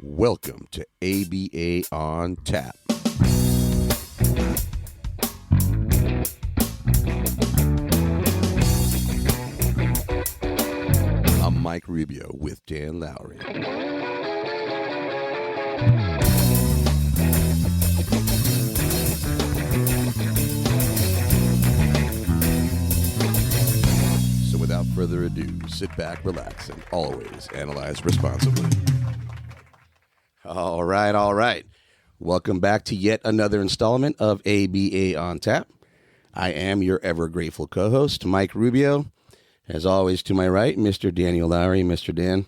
Welcome to ABA on Tap. I'm Mike Rubio with Dan Lowry. So without further ado, sit back, relax, and always analyze responsibly. All right. Welcome back to yet another installment of ABA on Tap. I am your ever grateful co-host, Mike Rubio. As always, to my right, Mr. Daniel Lowry. Mr. Dan,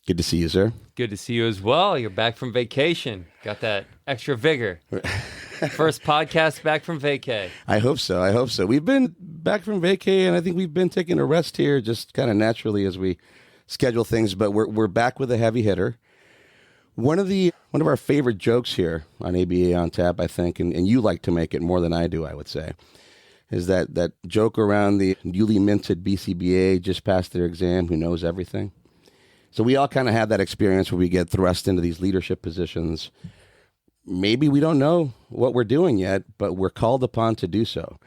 good to see you, sir. Good to see you as well. You're back from vacation. Got that extra vigor. First podcast back from vacay. I hope so. We've been back from vacay, and I think we've been taking a rest here just kind of naturally as we schedule things, but we're back with a heavy hitter. One of our favorite jokes here on ABA on Tap, I think, and you like to make it more than I do, I would say, is that joke around the newly minted BCBA just passed their exam who knows everything. So we all kind of have that experience where we get thrust into these leadership positions. Maybe we don't know what we're doing yet, but we're called upon to do so.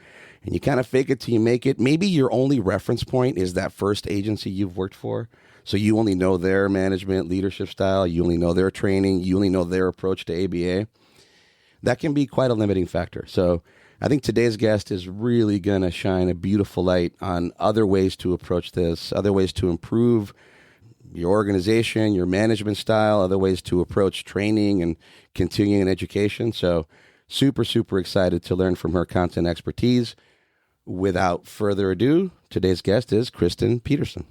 And you kind of fake it till you make it. Maybe your only reference point is that first agency you've worked for. So you only know their management leadership style. You only know their training. You only know their approach to ABA. That can be quite a limiting factor. So I think today's guest is really going to shine a beautiful light on other ways to approach this, other ways to improve your organization, your management style, other ways to approach training and continuing education. So super, super excited to learn from her content expertise. Without further ado, today's guest is Kristyn Peterson.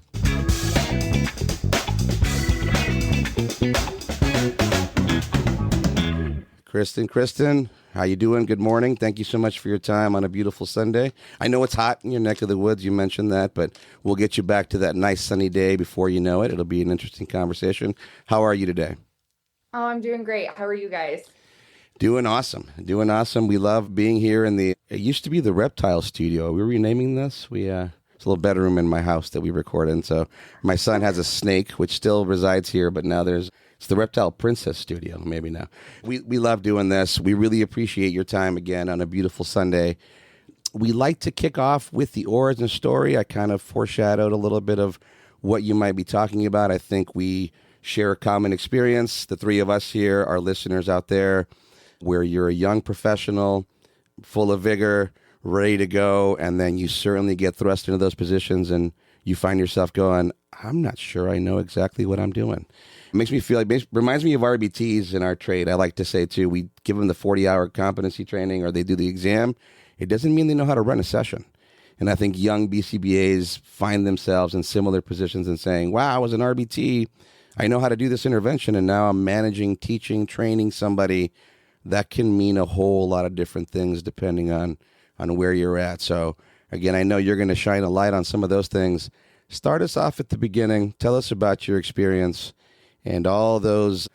Kristyn, how you doing? Good morning. Thank you so much for your time on a beautiful Sunday. I know it's hot in your neck of the woods. You mentioned that, but we'll get you back to that nice sunny day before you know it. It'll be an interesting conversation. How are you today? Oh, I'm doing great. How are you guys? Doing awesome. We love being here in it used to be the reptile studio. We're renaming this. It's a little bedroom in my house that we record in. So my son has a snake, which still resides here, but now it's the Reptile Princess Studio, maybe now. We love doing this. We really appreciate your time again on a beautiful Sunday. We like to kick off with the origin story. I kind of foreshadowed a little bit of what you might be talking about. I think we share a common experience, the three of us here, our listeners out there, where you're a young professional, full of vigor, ready to go, and then you certainly get thrust into those positions and you find yourself going, I'm not sure I know exactly what I'm doing. It makes me feel like, reminds me of RBTs in our trade. I like to say too, we give them the 40-hour competency training or they do the exam. It doesn't mean they know how to run a session. And I think young BCBAs find themselves in similar positions and saying, wow, I was an RBT. I know how to do this intervention. And now I'm managing, teaching, training somebody. That can mean a whole lot of different things depending on where you're at. So again, I know you're going to shine a light on some of those things. Start us off at the beginning. Tell us about your experience and all those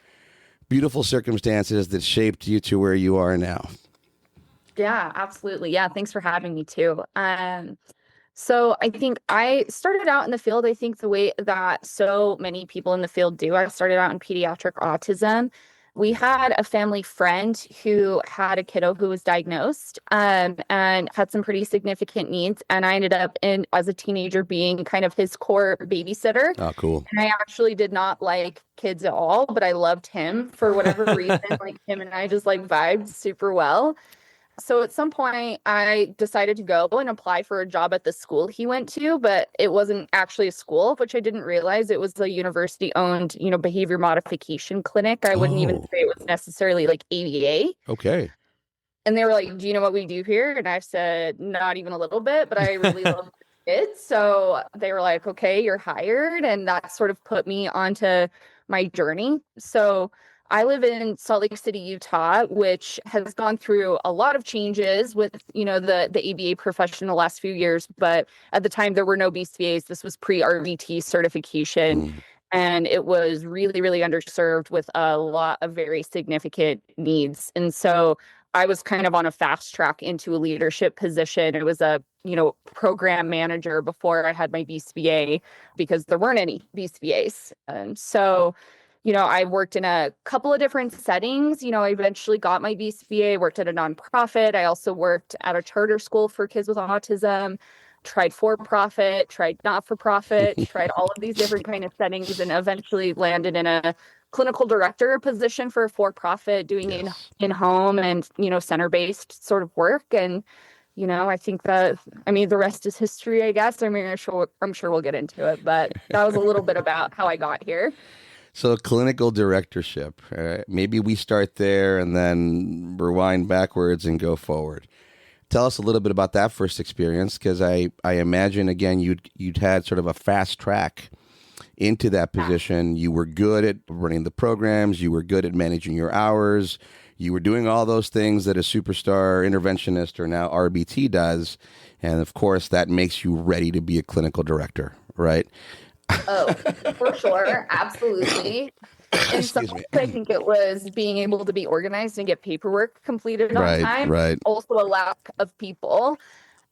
beautiful circumstances that shaped you to where you are now. Yeah, absolutely. Yeah, thanks for having me too. So I think I started out in the field, I think the way that so many people in the field do. I started out in pediatric autism. We had a family friend who had a kiddo who was diagnosed and had some pretty significant needs. And I ended up as a teenager being kind of his core babysitter. Oh, cool. And I actually did not like kids at all, but I loved him for whatever reason. Like him and I just vibed super well. So at some point I decided to go and apply for a job at the school he went to, but it wasn't actually a school, which I didn't realize. It was a university owned, behavior modification clinic. I wouldn't even say it was necessarily ABA. Okay. And they were like, do you know what we do here? And I said, not even a little bit, but I really love kids. So they were like, okay, you're hired. And that sort of put me onto my journey. So I live in Salt Lake City, Utah, which has gone through a lot of changes with, the ABA profession the last few years. But at the time, there were no BCBAs. This was pre-RBT certification. And it was really, really underserved with a lot of very significant needs. And so I was kind of on a fast track into a leadership position. It was a, program manager before I had my BCBA because there weren't any BCBAs. And so I worked in a couple of different settings. I eventually got my BCBA, worked at a nonprofit. I also worked at a charter school for kids with autism, tried for-profit, tried not-for-profit, tried all of these different kind of settings, and eventually landed in a clinical director position for a for-profit doing in-home and, center-based sort of work. And, I think that, the rest is history, I guess. I'm sure we'll get into it, but that was a little bit about how I got here. So clinical directorship, maybe we start there and then rewind backwards and go forward. Tell us a little bit about that first experience, because I imagine, again, you'd had sort of a fast track into that position. You were good at running the programs. You were good at managing your hours. You were doing all those things that a superstar interventionist or now RBT does. And of course, that makes you ready to be a clinical director, right? Oh, for sure. Absolutely. And sometimes I think it was being able to be organized and get paperwork completed on time. Right. Also a lack of people.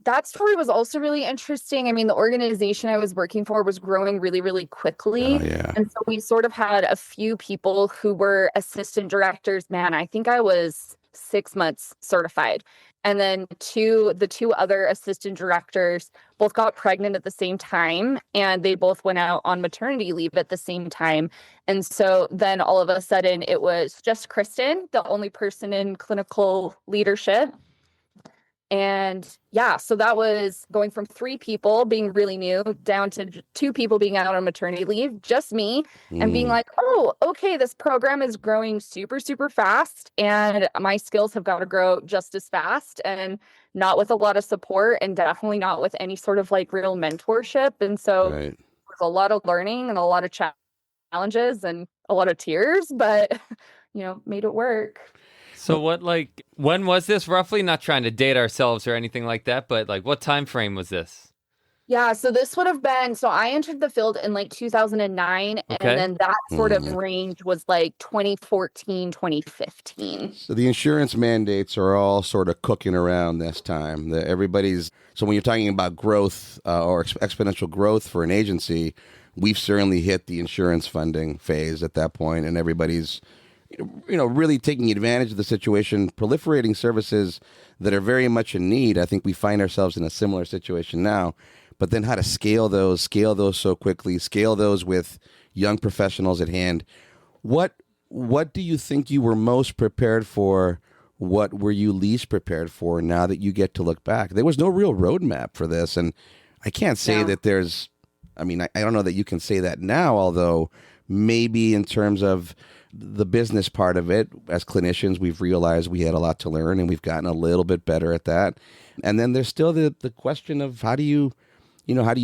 That story was also really interesting. The organization I was working for was growing really, really quickly. Oh, yeah. And so we sort of had a few people who were assistant directors. Man, I think I was 6 months certified. And then the two other assistant directors both got pregnant at the same time, and they both went out on maternity leave at the same time. And so then all of a sudden it was just Kristen, the only person in clinical leadership. And yeah, so that was going from 3 people being really new down to 2 people being out on maternity leave, just me, and being like, oh, okay, this program is growing super, super fast. And my skills have got to grow just as fast, and not with a lot of support, and definitely not with any sort of real mentorship. And so It was a lot of learning and a lot of challenges and a lot of tears, but, made it work. So when was this roughly? Not trying to date ourselves or anything like that, but what time frame was this? Yeah, so this would have been, I entered the field in 2009, Okay. and then that sort of range was 2014, 2015. So the insurance mandates are all sort of cooking around this time. So when you're talking about growth or exponential growth for an agency, we've certainly hit the insurance funding phase at that point, and everybody's really taking advantage of the situation, proliferating services that are very much in need. I think we find ourselves in a similar situation now, but then how to scale those so quickly, scale those with young professionals at hand. What do you think you were most prepared for? What were you least prepared for now that you get to look back? There was no real roadmap for this, and I can't say that there's, I don't know that you can say that now, although maybe in terms of the business part of it, as clinicians, we've realized we had a lot to learn, and we've gotten a little bit better at that. And then there's still the question of how do you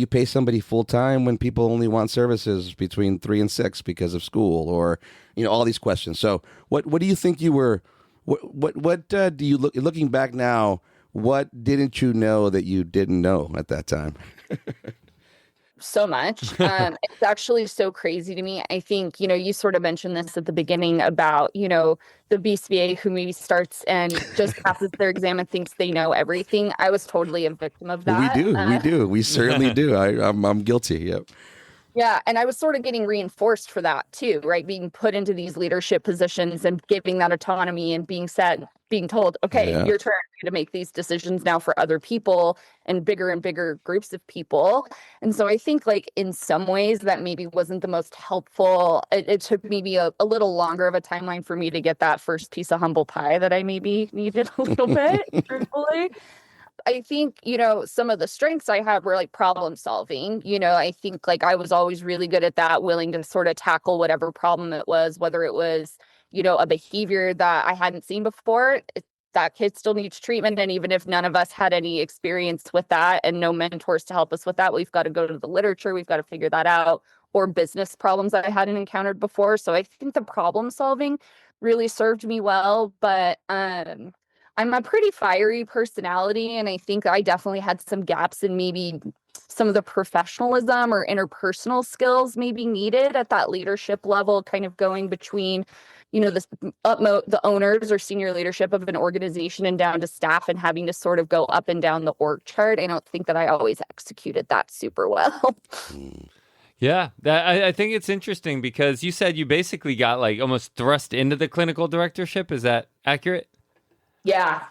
pay somebody full time when people only want services between 3 and 6 because of school, or all these questions. So what do you think you were? What do you looking back now? What didn't you know that you didn't know at that time? So much. It's actually so crazy to me. I think, you sort of mentioned this at the beginning about, the BCBA who maybe starts and just passes their exam and thinks they know everything. I was totally a victim of that. We do. We certainly do. I'm guilty. Yep. Yeah. And I was sort of getting reinforced for that too, right? Being put into these leadership positions and giving that autonomy and being told, okay, your turn to make these decisions now for other people and bigger groups of people. And so I think in some ways that maybe wasn't the most helpful. It took maybe a little longer of a timeline for me to get that first piece of humble pie that I maybe needed a little bit, truthfully. I think, some of the strengths I had were problem solving. I think I was always really good at that, willing to sort of tackle whatever problem it was, whether it was, a behavior that I hadn't seen before. That kid still needs treatment. And even if none of us had any experience with that and no mentors to help us with that, we've got to go to the literature. We've got to figure that out. Or business problems that I hadn't encountered before. So I think the problem solving really served me well. But I'm a pretty fiery personality, and I think I definitely had some gaps in maybe some of the professionalism or interpersonal skills maybe needed at that leadership level, kind of going between, the owners or senior leadership of an organization and down to staff, and having to sort of go up and down the org chart. I don't think that I always executed that super well. Yeah, I think it's interesting because you said you basically got like almost thrust into the clinical directorship. Is that accurate? Yeah.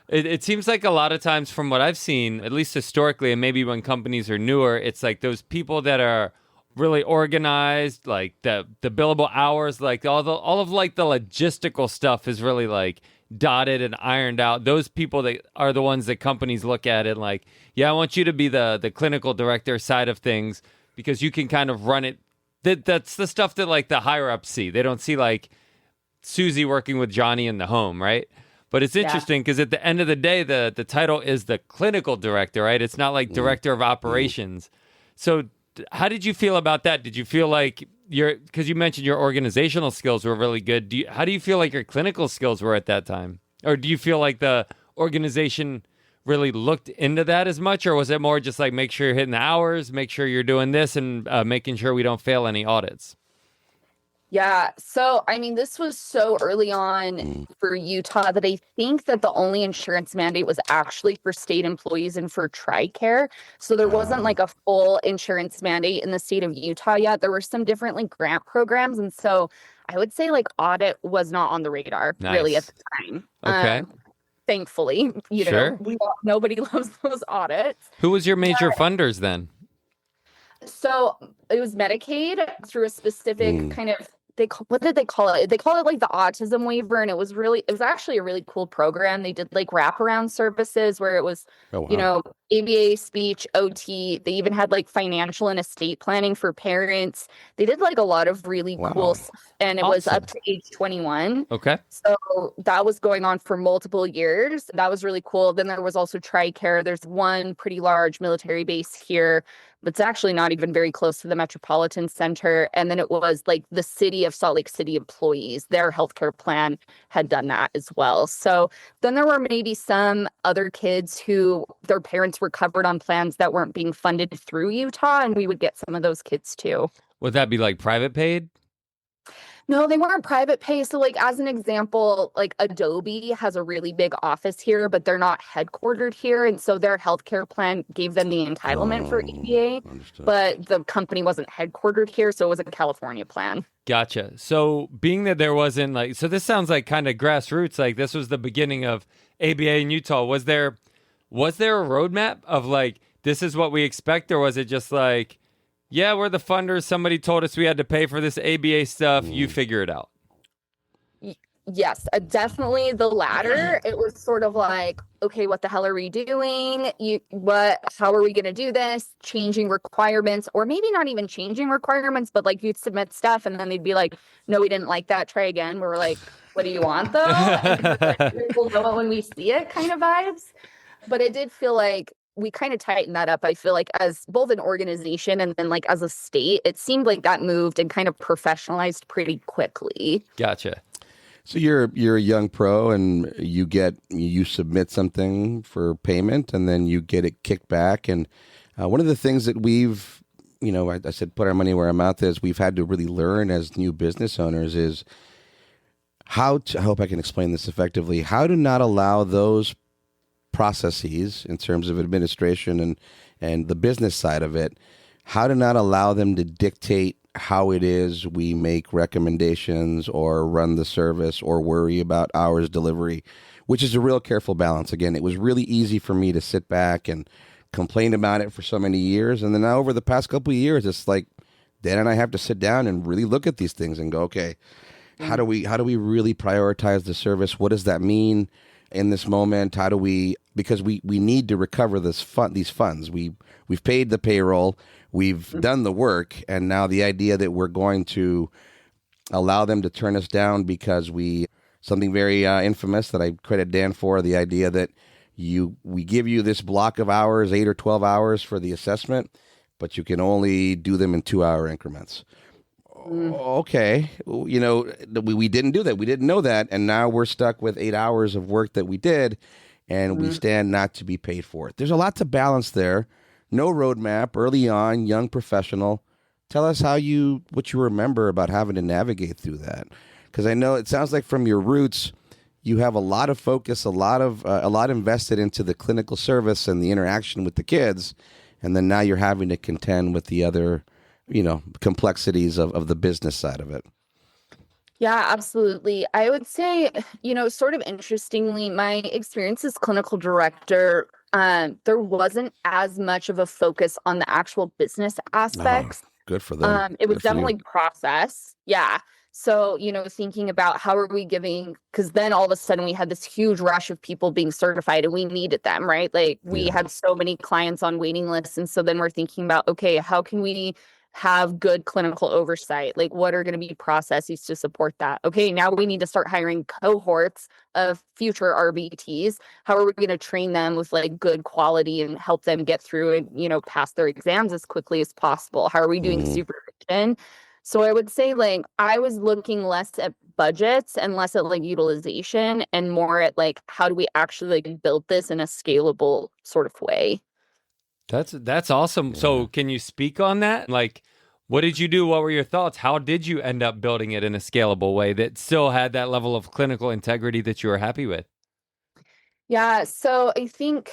It seems like a lot of times from what I've seen, at least historically, and maybe when companies are newer, it's like those people that are really organized, like the billable hours, like all of like the logistical stuff is really like dotted and ironed out. Those people that are the ones that companies look at and like, yeah, I want you to be the clinical director side of things because you can kind of run it. That's the stuff that like the higher ups see. They don't see like Susie working with Johnny in the home, right? But it's interesting because at the end of the day, the title is the clinical director, right? It's not like director of operations. So how did you feel about that? Did you feel like because you mentioned your organizational skills were really good. How do you feel like your clinical skills were at that time? Or do you feel like the organization really looked into that as much? Or was it more just like make sure you're hitting the hours, make sure you're doing this and making sure we don't fail any audits? Yeah. So, I mean, this was so early on for Utah that I think that the only insurance mandate was actually for state employees and for TRICARE. So there wasn't like a full insurance mandate in the state of Utah yet. There were some different like grant programs. And so I would say like audit was not on the radar really at the time. Okay. Thankfully, you know, nobody loves those audits. Who was your major funders then? So it was Medicaid through a specific kind of what did they call it? They call it like the autism waiver. And it was actually a really cool program. They did like wraparound services where it was, you know, ABA, speech, OT. They even had like financial and estate planning for parents. They did like a lot of really cool stuff. And it was up to age 21. Okay. So that was going on for multiple years. That was really cool. Then there was also TRICARE. There's one pretty large military base here. It's actually not even very close to the Metropolitan Center. And then it was like the city of Salt Lake City employees, their healthcare plan had done that as well. So then there were maybe some other kids who their parents were covered on plans that weren't being funded through Utah, and we would get some of those kids too. Would that be like private paid? No, they weren't private pay. So like as an example, like Adobe has a really big office here, but they're not headquartered here. And so their healthcare plan gave them the entitlement for EBA, but the company wasn't headquartered here. So it was a California plan. Gotcha. So being that there wasn't like, so this sounds like kind of grassroots, like this was the beginning of ABA in Utah. Was there a roadmap of like, this is what we expect? Or was it just like, yeah, we're the funders. Somebody told us we had to pay for this ABA stuff. You figure it out. Yes, definitely the latter. It was sort of like, okay, what the hell are we doing? How are we going to do this? Changing requirements, or maybe not even changing requirements, but like you'd submit stuff and then they'd be like, no, we didn't like that. Try again. We were like, what do you want though? We'll know it when we see it kind of vibes. But it did feel like we kind of tightened that up. I feel like as both an organization and then like as a state, it seemed like that moved and kind of professionalized pretty quickly. Gotcha. So you're a young pro and you submit something for payment and then you get it kicked back. And one of the things that we've, I said, put our money where our mouth is, we've had to really learn as new business owners is I hope I can explain this effectively, how to not allow those processes in terms of administration and the business side of it, how to not allow them to dictate how it is we make recommendations or run the service or worry about hours delivery, which is a real careful balance. Again, it was really easy for me to sit back and complain about it for so many years. And then now over the past couple of years, it's like Dan and I have to sit down and really look at these things and go, okay, how do we really prioritize the service? What does that mean in this moment? How do we, because we need to recover these funds. We've paid the payroll, we've done the work, and now the idea that we're going to allow them to turn us down because something very infamous that I credit Dan for, the idea that we give you this block of hours, 8 or 12 hours for the assessment, but you can only do them in 2-hour increments. Okay, we didn't do that. We didn't know that, and now we're stuck with 8 hours of work that we did, and we stand not to be paid for it. There's a lot to balance there. No roadmap, early on, young professional. Tell us what you remember about having to navigate through that, because I know it sounds like from your roots, you have a lot of focus, a lot invested into the clinical service and the interaction with the kids, and then now you're having to contend with the other complexities of the business side of it. Yeah, absolutely. I would say, sort of interestingly, my experience as clinical director, there wasn't as much of a focus on the actual business Oh, aspects. good for them. It was Good for you. definitely process. Yeah. So, thinking about how are we giving, because then all of a sudden we had this huge rush of people being certified and we needed them, right? Like we Yeah. had so many clients on waiting lists. And so then we're thinking about, okay, how can we have good clinical oversight? Like what are going to be processes to support that? Okay, now we need to start hiring cohorts of future RBTs. How are we going to train them with like good quality and help them get through and, pass their exams as quickly as possible? How are we doing supervision? So I would say like I was looking less at budgets and less at like utilization and more at like how do we actually like build this in a scalable sort of way. That's awesome. So can you speak on that? Like, what did you do? What were your thoughts? How did you end up building it in a scalable way that still had that level of clinical integrity that you were happy with? Yeah, so I think,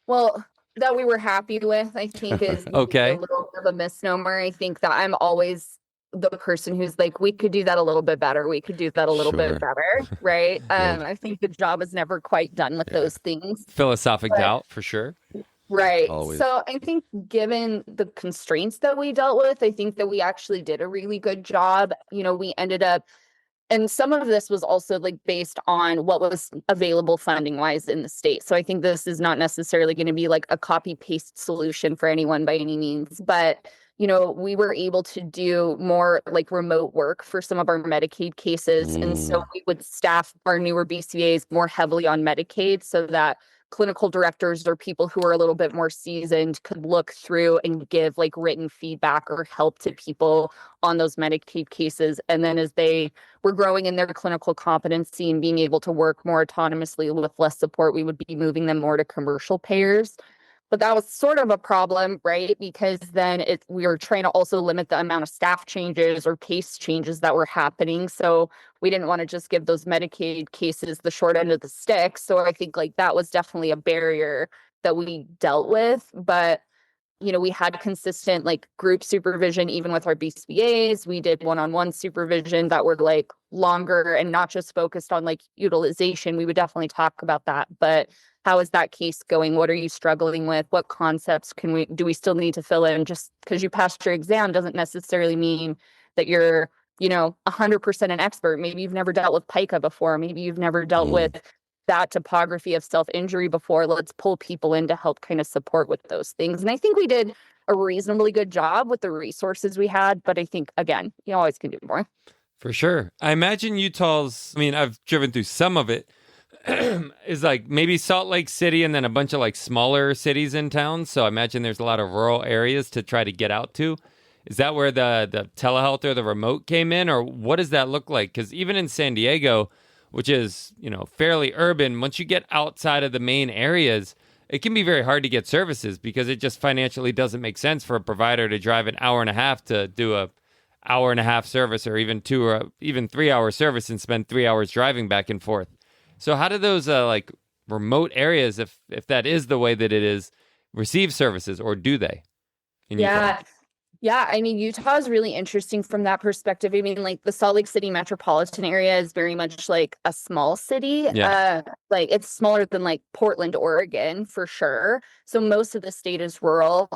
well, that we were happy with, I think is maybe a Okay. little bit of a misnomer. I think that I'm always the person who's like, we could do that a little bit better. We could do that a little Sure. bit better, right? Good. I think the job is never quite done with those things. Philosophic But- doubt for sure. Right. Always. So I think given the constraints that we dealt with, I think that we actually did a really good job. We ended up, and some of this was also like based on what was available funding wise in the state. So I think this is not necessarily going to be like a copy paste solution for anyone by any means, but we were able to do more like remote work for some of our Medicaid cases. And so we would staff our newer BCBAs more heavily on Medicaid so that clinical directors or people who are a little bit more seasoned could look through and give like written feedback or help to people on those Medicaid cases. And then as they were growing in their clinical competency and being able to work more autonomously with less support, we would be moving them more to commercial payers. But that was sort of a problem, right? Because then we were trying to also limit the amount of staff changes or case changes that were happening. So we didn't want to just give those Medicaid cases the short end of the stick. So I think like that was definitely a barrier that we dealt with. But we had consistent like group supervision, even with our BCBAs. We did one-on-one supervision that were like longer and not just focused on like utilization. We would definitely talk about that. But how is that case going? What are you struggling with? What concepts do we still need to fill in? Just because you passed your exam doesn't necessarily mean that you're 100% an expert. Maybe you've never dealt with pica before. Maybe you've never dealt with that topography of self-injury before. Let's pull people in to help kind of support with those things. And I think we did a reasonably good job with the resources we had. But I think, again, you always can do more. For sure. I imagine I've driven through some of it, is like maybe Salt Lake City and then a bunch of like smaller cities in town. So I imagine there's a lot of rural areas to try to get out to. Is that where the telehealth or the remote came in, or what does that look like? Because even in San Diego, which is, fairly urban, once you get outside of the main areas, it can be very hard to get services because it just financially doesn't make sense for a provider to drive an hour and a half to do a hour and a half service or even 2 or even 3 hour service and spend 3 hours driving back and forth. So how do those like remote areas, if that is the way that it is, receive services, or do they? in Utah? Yeah, I mean, Utah is really interesting from that perspective. I mean, like the Salt Lake City metropolitan area is very much like a small city. Yeah. Like it's smaller than like Portland, Oregon, for sure. So most of the state is rural.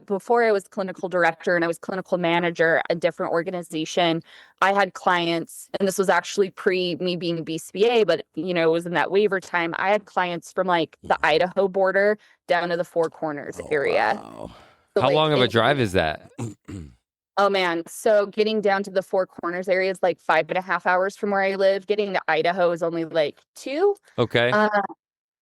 Before I was clinical director and I was clinical manager at a different organization, I had clients, and this was actually pre me being BCBA, but it was in that waiver time. I had clients from like the Idaho border down to the Four Corners area. Wow. So, How like, long of a drive is that? Oh man. So getting down to the Four Corners area is like 5.5 hours from where I live. Getting to Idaho is only like 2. Okay.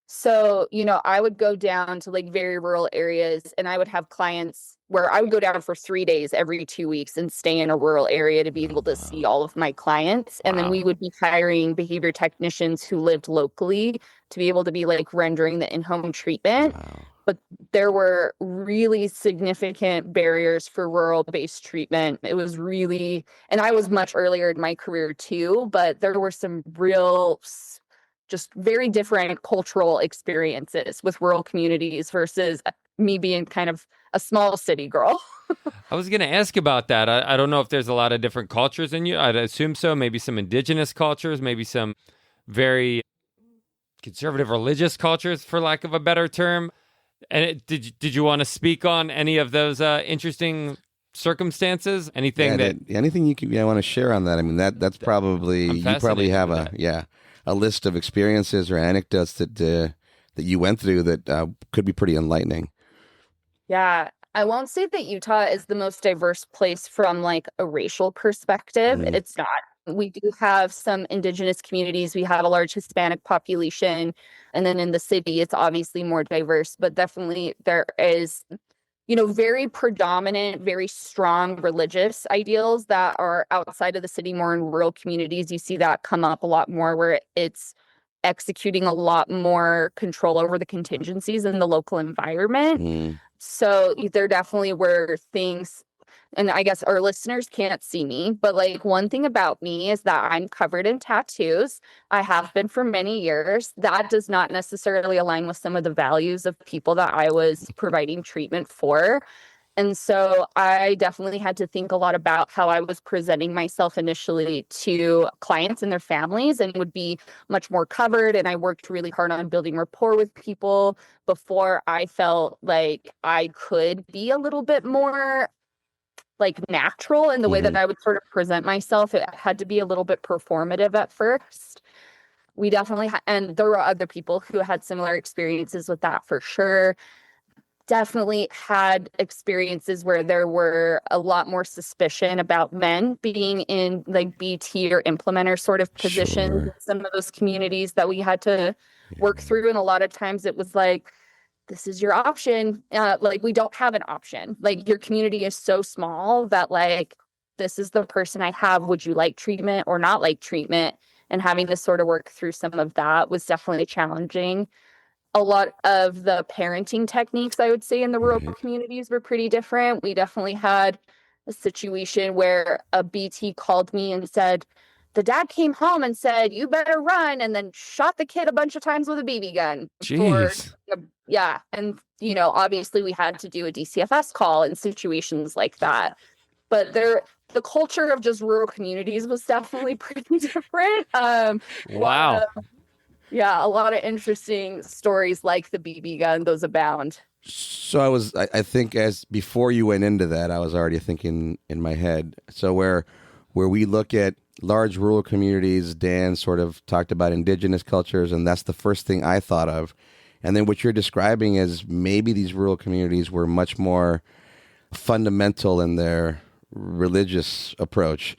So, I would go down to like very rural areas and I would have clients where I would go down for 3 days every 2 weeks and stay in a rural area to be able to see all of my clients. And then we would be hiring behavior technicians who lived locally to be able to be like rendering the in-home treatment. Wow. But there were really significant barriers for rural-based treatment. It was really, and I was much earlier in my career too, but there were some real, just very different cultural experiences with rural communities versus me being kind of a small city girl. I was going to ask about that. I don't know if there's a lot of different cultures in you. I'd assume so. Maybe some indigenous cultures, maybe some very conservative religious cultures, for lack of a better term. And did you want to speak on any of those interesting circumstances? Anything anything you want to share on that? I mean, that's probably, you probably have a list of experiences or anecdotes that you went through that could be pretty enlightening. Yeah. I won't say that Utah is the most diverse place from like a racial perspective. It's not. We do have some indigenous communities. We have a large Hispanic population. And then in the city, it's obviously more diverse, but definitely there is, very predominant, very strong religious ideals that are outside of the city, more in rural communities. You see that come up a lot more where it's executing a lot more control over the contingencies in the local environment. So there definitely were things, and I guess our listeners can't see me, but like one thing about me is that I'm covered in tattoos. I have been for many years. That does not necessarily align with some of the values of people that I was providing treatment for. And so I definitely had to think a lot about how I was presenting myself initially to clients and their families, and would be much more covered. And I worked really hard on building rapport with people before I felt like I could be a little bit more like natural in the way that I would sort of present myself. It had to be a little bit performative at first. We definitely and there were other people who had similar experiences with that for sure. Definitely had experiences where there were a lot more suspicion about men being in like BT or implementer sort of positions in some of those communities that we had to work through. And a lot of times it was like, this is your option. Like, we don't have an option. Like, your community is so small that like, this is the person I have. Would you like treatment or not like treatment? And having to sort of work through some of that was definitely challenging. A lot of the parenting techniques, I would say, in the rural communities were pretty different. We definitely had a situation where a BT called me and said, the dad came home and said, you better run, and then shot the kid a bunch of times with a BB gun. Jeez. Yeah. And, obviously we had to do a DCFS call in situations like that. But the culture of just rural communities was definitely pretty different. Wow. A lot of interesting stories like the BB gun, those abound. So I think as before you went into that, I was already thinking in my head. So where we look at large rural communities, Dan sort of talked about indigenous cultures, and that's the first thing I thought of. And then what you're describing is maybe these rural communities were much more fundamental in their religious approach.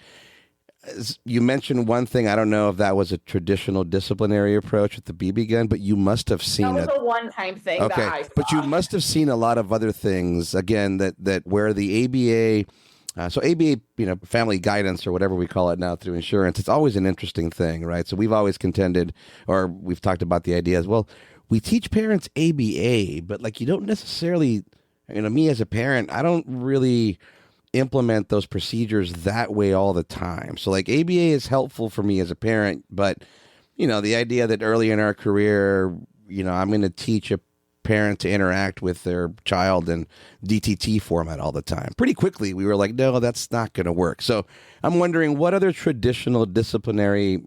You mentioned one thing. I don't know if that was a traditional disciplinary approach with the BB gun, but you must have seen that was a one-time thing. Okay, that I saw. But you must have seen a lot of other things. Again, that where the ABA, so ABA, family guidance or whatever we call it now through insurance, it's always an interesting thing, right? So we've always contended, or we've talked about the idea as well. We teach parents ABA, but like you don't necessarily, me as a parent, I don't really implement those procedures that way all the time. So like ABA is helpful for me as a parent, but the idea that early in our career, I'm going to teach a parent to interact with their child in DTT format all the time. Pretty quickly, we were like, no, that's not going to work. So I'm wondering, what other traditional disciplinary,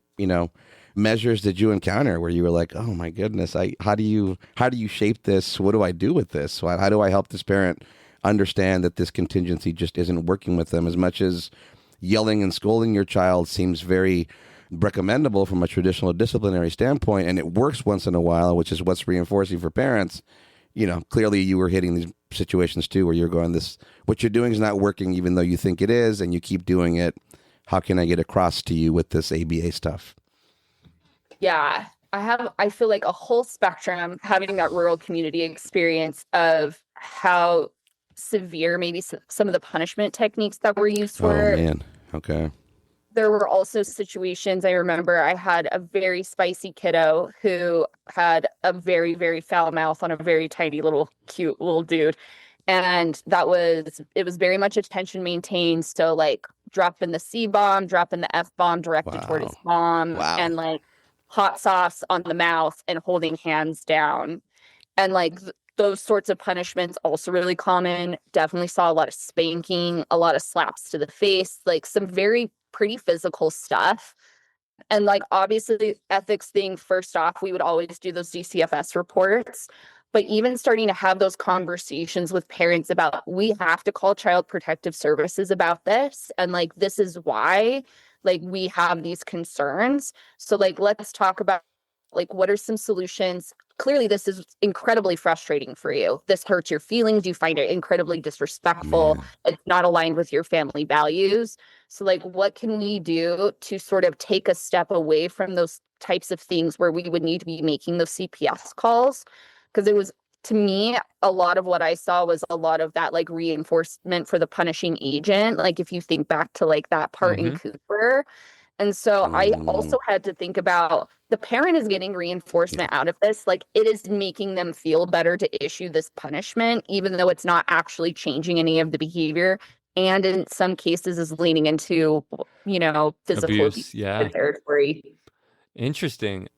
measures did you encounter where you were like, oh my goodness, how do you shape this? What do I do with this? How do I help this parent understand that this contingency just isn't working with them? As much as yelling and scolding your child seems very recommendable from a traditional disciplinary standpoint, and it works once in a while, which is what's reinforcing for parents, clearly you were hitting these situations too where you're going, what you're doing is not working even though you think it is, and you keep doing it. How can I get across to you with this ABA stuff? Yeah, I feel like a whole spectrum, having that rural community experience of how severe maybe some of the punishment techniques that were used were. Oh man, okay. There were also situations, I remember I had a very spicy kiddo who had a very, very foul mouth on a very tiny little cute little dude. And it was very much attention maintained. So like dropping the C bomb, dropping the F bomb directed toward his mom, and like hot sauce on the mouth and holding hands down. And like those sorts of punishments also really common. Definitely saw a lot of spanking, a lot of slaps to the face, like some very pretty physical stuff. And like obviously ethics thing, first off, we would always do those DCFS reports. But even starting to have those conversations with parents about, we have to call Child Protective Services about this. And like, this is why, like, we have these concerns. So like, let's talk about like, what are some solutions? Clearly, this is incredibly frustrating for you. This hurts your feelings. You find it incredibly disrespectful. It's not aligned with your family values. So like, what can we do to sort of take a step away from those types of things where we would need to be making those CPS calls? Because it was, to me, a lot of what I saw was a lot of that like reinforcement for the punishing agent. Like if you think back to like that part in Cooper. And so I also had to think about the parent is getting reinforcement out of this. Like it is making them feel better to issue this punishment, even though it's not actually changing any of the behavior. And in some cases is leaning into, you know, physical abuse territory. Interesting.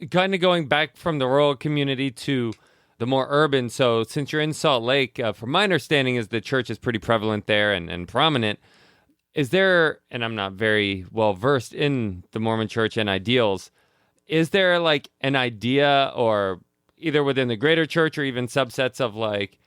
Kind of going back from the rural community to the more urban. So since you're in Salt Lake, from my understanding is the church is pretty prevalent there and prominent. Is there, and I'm not very well versed in the Mormon church and ideals, is there like an idea or either within the greater church or even subsets of like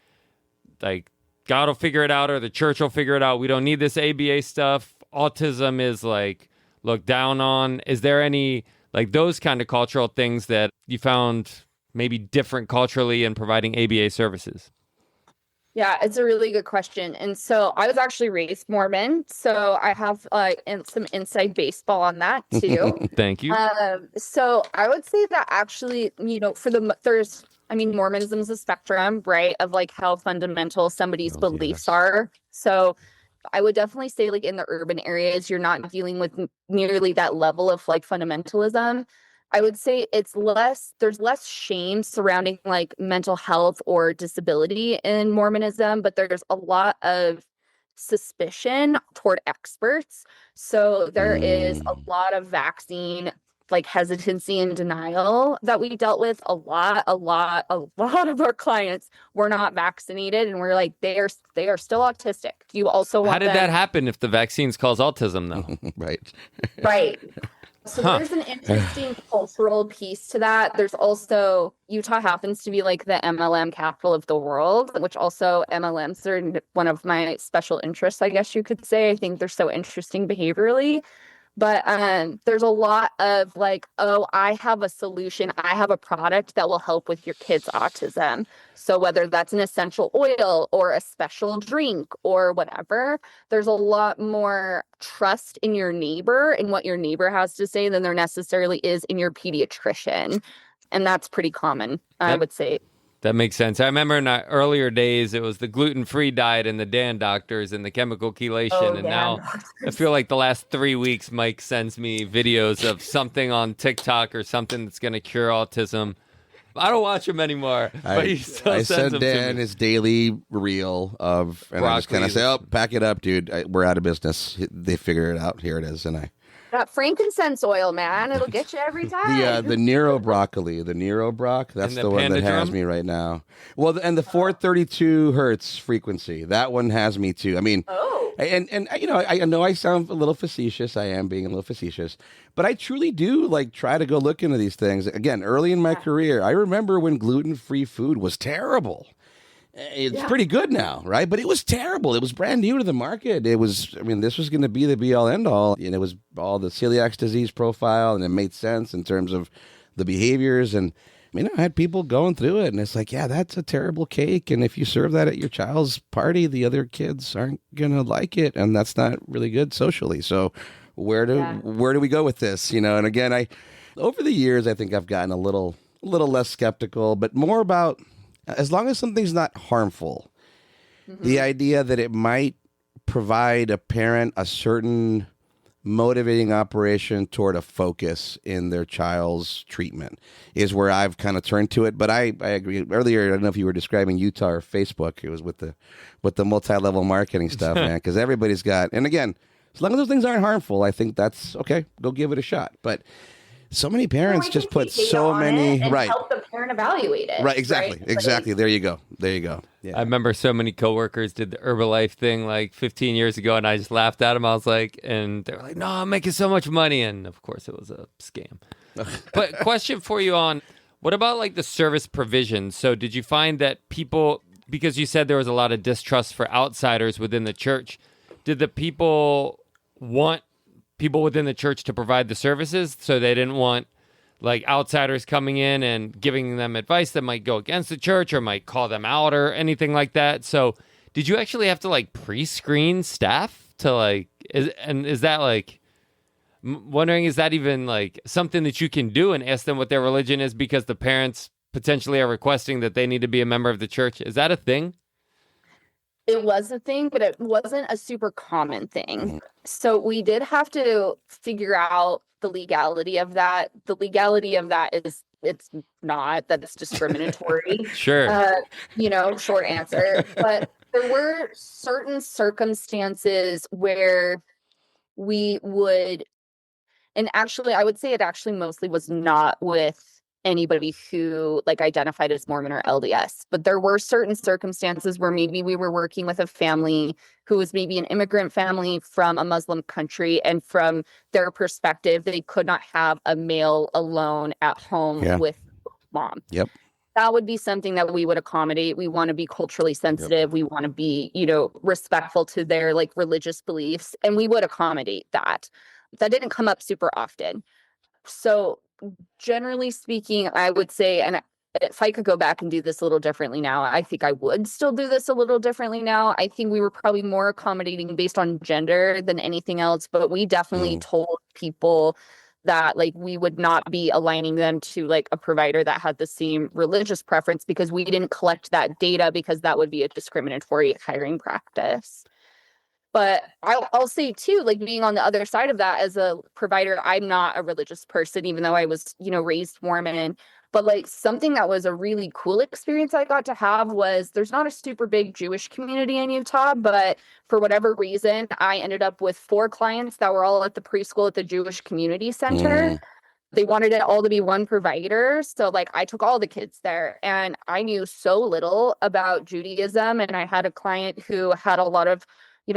God will figure it out or the church will figure it out. We don't need this ABA stuff. Autism is like looked down on. Is there any like those kind of cultural things that you found maybe different culturally in providing ABA services? Yeah, it's a really good question. And so I was actually raised Mormon, so I have some inside baseball on that too. Thank you. So I would say that actually, you know, Mormonism is a spectrum, right, of like how fundamental somebody's beliefs are. So I would definitely say like in the urban areas, you're not dealing with nearly that level of like fundamentalism. I would say there's less shame surrounding like mental health or disability in Mormonism, but there's a lot of suspicion toward experts. So there is a lot of vaccine like hesitancy and denial that we dealt with. A lot of our clients were not vaccinated and we're like, they are still autistic. Do you also want How did that happen if the vaccine's cause autism though? Right. So there's an interesting cultural piece to that. There's also, Utah happens to be like the MLM capital of the world, which also MLMs are one of my special interests, I guess you could say. I think they're so interesting behaviorally. But there's a lot of like, oh, I have a solution. I have a product that will help with your kid's autism. So whether that's an essential oil or a special drink or whatever, there's a lot more trust in your neighbor and what your neighbor has to say than there necessarily is in your pediatrician. And that's pretty common, I would say. That makes sense. I remember in our earlier days, it was the gluten-free diet and the Dan doctors and the chemical chelation. And now I feel like the last 3 weeks, Mike sends me videos of something on TikTok or something that's going to cure autism. I don't watch him anymore. But he still sends them Dan to me. his daily reel of, and I just kind of say, oh, pack it up, dude. We're out of business. They figure it out. Here it is. And that frankincense oil, man. It'll get you every time. The Nero broccoli, the Nero brock, that's the one that has me right now. Well, and the 432 hertz frequency, that one has me too. I mean, and you know I sound a little facetious. I am being a little facetious, but I truly do like try to go look into these things. Again, early in my career, I remember when gluten-free food was terrible. It's pretty good now, right? But it was terrible. It was brand new to the market. It was, I mean, this was going to be the be-all, end-all. And it was all the celiac disease profile, and it made sense in terms of the behaviors. And, I mean, I had people going through it, and it's like, yeah, that's a terrible cake. And if you serve that at your child's party, the other kids aren't going to like it, and that's not really good socially. So where do we go with this? You know, and again, over the years, I think I've gotten a little less skeptical, but more about, as long as something's not harmful, the idea that it might provide a parent a certain motivating operation toward a focus in their child's treatment is where I've kind of turned to it. But I agree. Earlier, I don't know if you were describing Utah or Facebook. It was with the multi-level marketing stuff, man, because everybody's got, and again, as long as those things aren't harmful, I think that's okay. Go give it a shot. But So many parents I just can put take data so on many, it and right. help the parent evaluate it. Right, exactly. Right? Exactly. There you go. Yeah. I remember so many coworkers did the Herbalife thing like 15 years ago, and I just laughed at them. I was like, and they were like, "No, I'm making so much money," and of course, it was a scam. But question for you on what about like the service provision? So, did you find that people, because you said there was a lot of distrust for outsiders within the church, did the people want people within the church to provide the services, so they didn't want like outsiders coming in and giving them advice that might go against the church or might call them out or anything like that? So did you actually have to like pre-screen staff to like, is that like, wondering, is that even like something that you can do and ask them what their religion is because the parents potentially are requesting that they need to be a member of the church? Is that a thing? It was a thing, but it wasn't a super common thing. Mhm. So we did have to figure out the legality of that. The legality of that is it's not that it's discriminatory. Sure. Short answer. But there were certain circumstances where we would, and actually, I would say it actually mostly was not with anybody who like identified as Mormon or LDS, but there were certain circumstances where maybe we were working with a family who was maybe an immigrant family from a Muslim country, and from their perspective, they could not have a male alone at home with mom. Yep. That would be something that we would accommodate. We want to be culturally sensitive. We want to be, respectful to their like religious beliefs, and we would accommodate that. That didn't come up super often. So generally speaking, I would say, and if I could go back and do this a little differently now, I think I would still do this a little differently now. I think we were probably more accommodating based on gender than anything else, but we definitely told people that like we would not be aligning them to like a provider that had the same religious preference, because we didn't collect that data, because that would be a discriminatory hiring practice. But I'll say too, like being on the other side of that as a provider, I'm not a religious person, even though I was, raised Mormon. But like something that was a really cool experience I got to have was, there's not a super big Jewish community in Utah, but for whatever reason, I ended up with 4 clients that were all at the preschool at the Jewish Community Center. They wanted it all to be one provider. So like I took all the kids there, and I knew so little about Judaism. And I had a client who had a lot of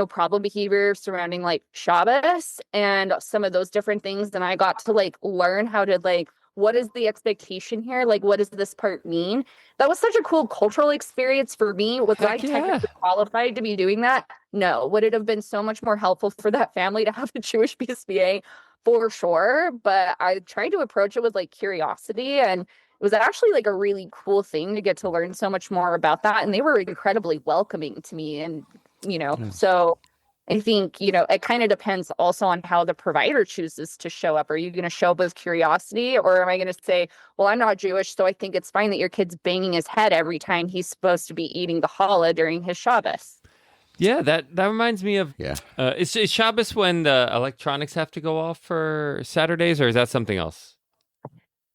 problem behavior surrounding like Shabbos and some of those different things. And I got to like learn how to like, what is the expectation here? Like, what does this part mean? That was such a cool cultural experience for me. Was I technically qualified to be doing that? No. Would it have been so much more helpful for that family to have a Jewish BCBA? For sure. But I tried to approach it with like curiosity, and it was actually like a really cool thing to get to learn so much more about that. And they were incredibly welcoming to me. And so I think, it kind of depends also on how the provider chooses to show up. Are you going to show up with curiosity, or am I going to say, well, I'm not Jewish, so I think it's fine that your kid's banging his head every time he's supposed to be eating the challah during his Shabbos? Yeah, that reminds me of, is Shabbos when the electronics have to go off for Saturdays, or is that something else?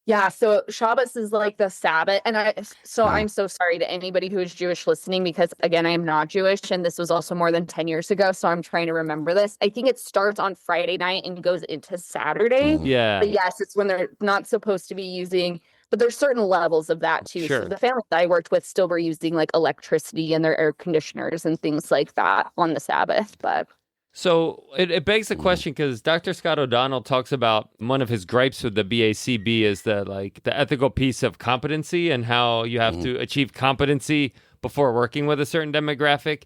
Yeah, so Shabbos is like the Sabbath. And I'm so sorry to anybody who is Jewish listening, because again, I am not Jewish, and this was also more than 10 years ago. So I'm trying to remember this. I think it starts on Friday night and goes into Saturday. Yeah. But yes, it's when they're not supposed to be using, but there's certain levels of that too. Sure. So the families I worked with still were using like electricity and their air conditioners and things like that on the Sabbath. But so it begs the question, because Dr. Scott O'Donnell talks about one of his gripes with the BACB is the ethical piece of competency, and how you have to achieve competency before working with a certain demographic.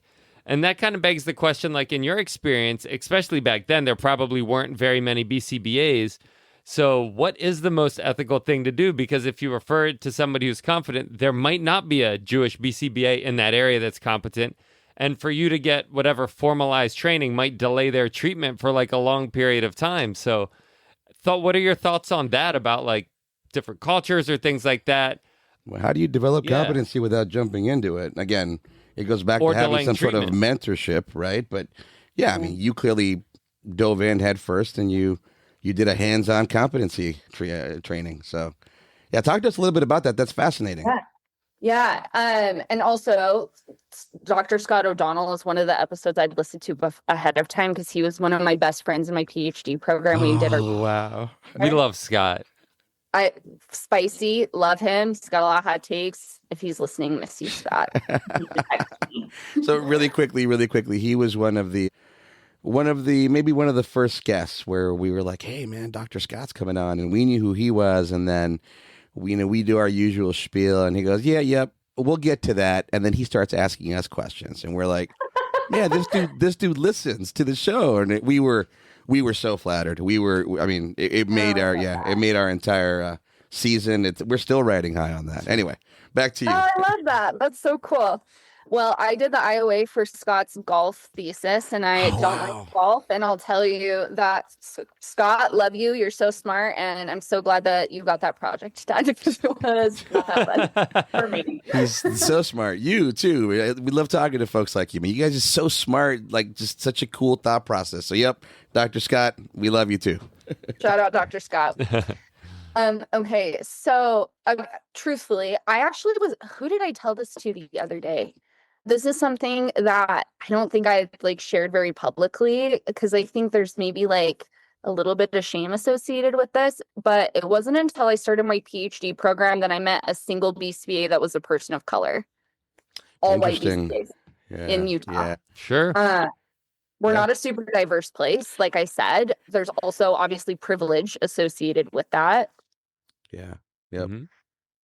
And that kind of begs the question, like in your experience, especially back then, there probably weren't very many BCBAs. So what is the most ethical thing to do? Because if you refer to somebody who's competent, there might not be a Jewish BCBA in that area that's competent. And for you to get whatever formalized training might delay their treatment for like a long period of time. So what are your thoughts on that, about like different cultures or things like that? Well, how do you develop competency without jumping into it? Again, it goes back to having some sort of mentorship, right? But yeah, I mean, you clearly dove in head first, and you did a hands-on competency training. So yeah, talk to us a little bit about that. That's fascinating. Yeah. And also, Dr. Scott O'Donnell is one of the episodes I'd listened to ahead of time, because he was one of my best friends in my PhD program. Wow. We love Scott. I spicy, love him. He's got a lot of hot takes. If he's listening, miss you, Scott. So really quickly, he was one of the maybe one of the first guests where we were like, hey man, Dr. Scott's coming on, and we knew who he was, and then we do our usual spiel, and he goes, yep, we'll get to that, and then he starts asking us questions, and we're like, yeah, this dude listens to the show, and we were so flattered. It made our entire season. We're still riding high on that. Anyway, back to you. Oh, I love that. That's so cool. Well, I did the IOA for Scott's golf thesis, and I don't like golf. And I'll tell you that, Scott, love you. You're so smart, and I'm so glad that you got that project done because it was not that fun for me. He's so smart. You too. We love talking to folks like you. You guys are so smart. Like, just such a cool thought process. So, yep, Dr. Scott, we love you too. Shout out, Dr. Scott. Okay, so truthfully, who did I tell this to the other day? This is something that I don't think I shared very publicly because I think there's maybe a little bit of shame associated with this, but it wasn't until I started my PhD program that I met a single BCBA that was a person of color. All white BCBAs in Utah. Yeah. Sure. We're not a super diverse place. Like I said, there's also obviously privilege associated with that. Yeah. Yep. Mm-hmm.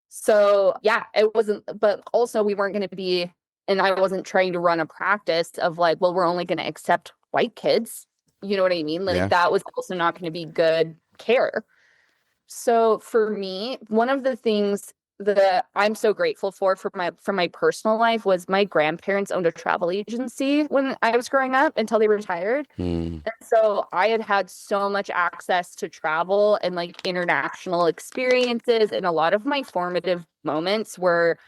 So yeah, it wasn't, but also we weren't going to be, and I wasn't trying to run a practice of we're only going to accept white kids. You know what I mean? That was also not going to be good care. So for me, one of the things that I'm so grateful for my personal life was my grandparents owned a travel agency when I was growing up until they retired. And so I had so much access to travel and international experiences, and a lot of my formative moments were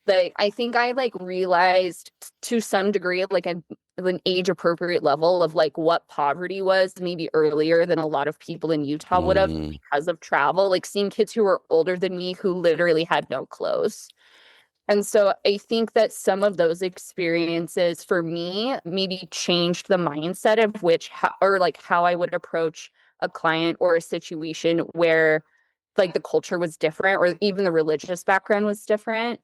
I think I realized to some degree an age appropriate level of what poverty was maybe earlier than a lot of people in Utah would have because of travel, seeing kids who were older than me who literally had no clothes. And so I think that some of those experiences for me maybe changed the mindset of how I would approach a client or a situation where the culture was different or even the religious background was different.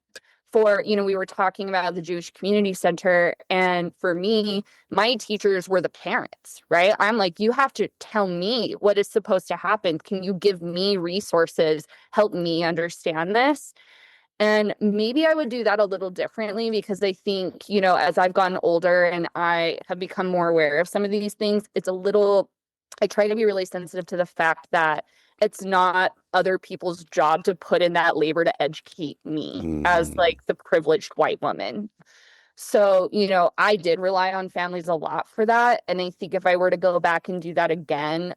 We were talking about the Jewish Community Center, and for me, my teachers were the parents, right? I'm you have to tell me what is supposed to happen. Can you give me resources, help me understand this? And maybe I would do that a little differently because I think, as I've gotten older and I have become more aware of some of these things, I try to be really sensitive to the fact that it's not other people's job to put in that labor to educate me as the privileged white woman. So, I did rely on families a lot for that. And I think if I were to go back and do that again,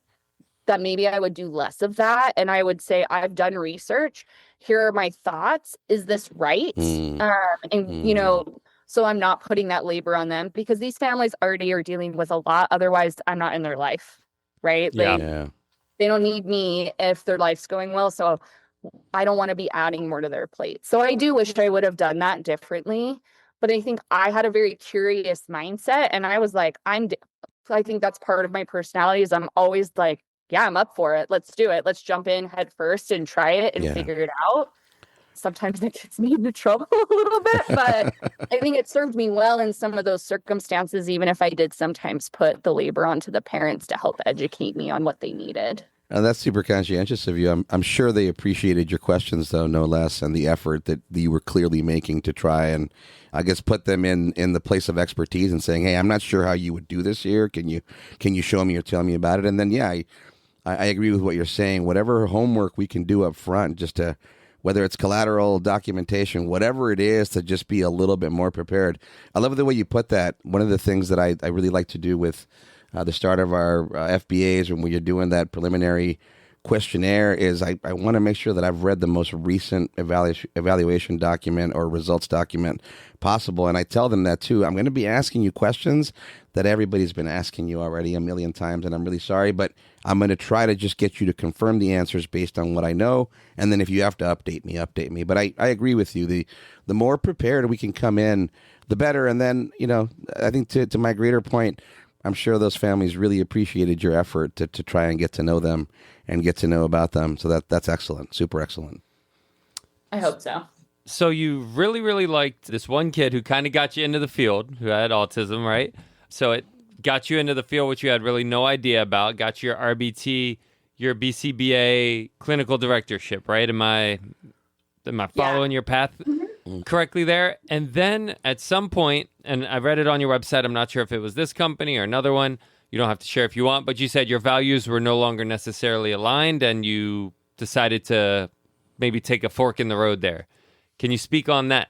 that maybe I would do less of that. And I would say, I've done research. Here are my thoughts. Is this right? So I'm not putting that labor on them because these families already are dealing with a lot. Otherwise, I'm not in their life, right? They don't need me if their life's going well. So I don't want to be adding more to their plate. So I do wish I would have done that differently. But I think I had a very curious mindset. And I was I think that's part of my personality is I'm always yeah, I'm up for it. Let's do it. Let's jump in head first and try it and figure it out. Sometimes that gets me into trouble a little bit, but I think it served me well in some of those circumstances, even if I did sometimes put the labor onto the parents to help educate me on what they needed. That's super conscientious of you. I'm sure they appreciated your questions, though, no less, and the effort that you were clearly making to try and, I guess, put them in the place of expertise and saying, hey, I'm not sure how you would do this here. Can you show me or tell me about it? And then, I agree with what you're saying. Whatever homework we can do up front, just to, whether it's collateral, documentation, whatever it is, to just be a little bit more prepared. I love the way you put that. One of the things that I really like to do with the start of our FBAs when we're doing that preliminary questionnaire is I want to make sure that I've read the most recent evaluation document or results document possible. And I tell them that too. I'm going to be asking you questions that everybody's been asking you already a million times, and I'm really sorry, but I'm going to try to just get you to confirm the answers based on what I know. And then if you have to update me. But I agree with you. The more prepared we can come in, the better. And then, I think to my greater point, I'm sure those families really appreciated your effort to try and get to know them and get to know about them. So that's excellent. Super excellent. I hope so. So you really, really liked this one kid who kind of got you into the field, who had autism, right? So it got you into the field, which you had really no idea about, got you your RBT, your BCBA clinical directorship, right? Am I following your path correctly there? And then at some point, and I read it on your website, I'm not sure if it was this company or another one, you don't have to share if you want, but you said your values were no longer necessarily aligned and you decided to maybe take a fork in the road there. Can you speak on that?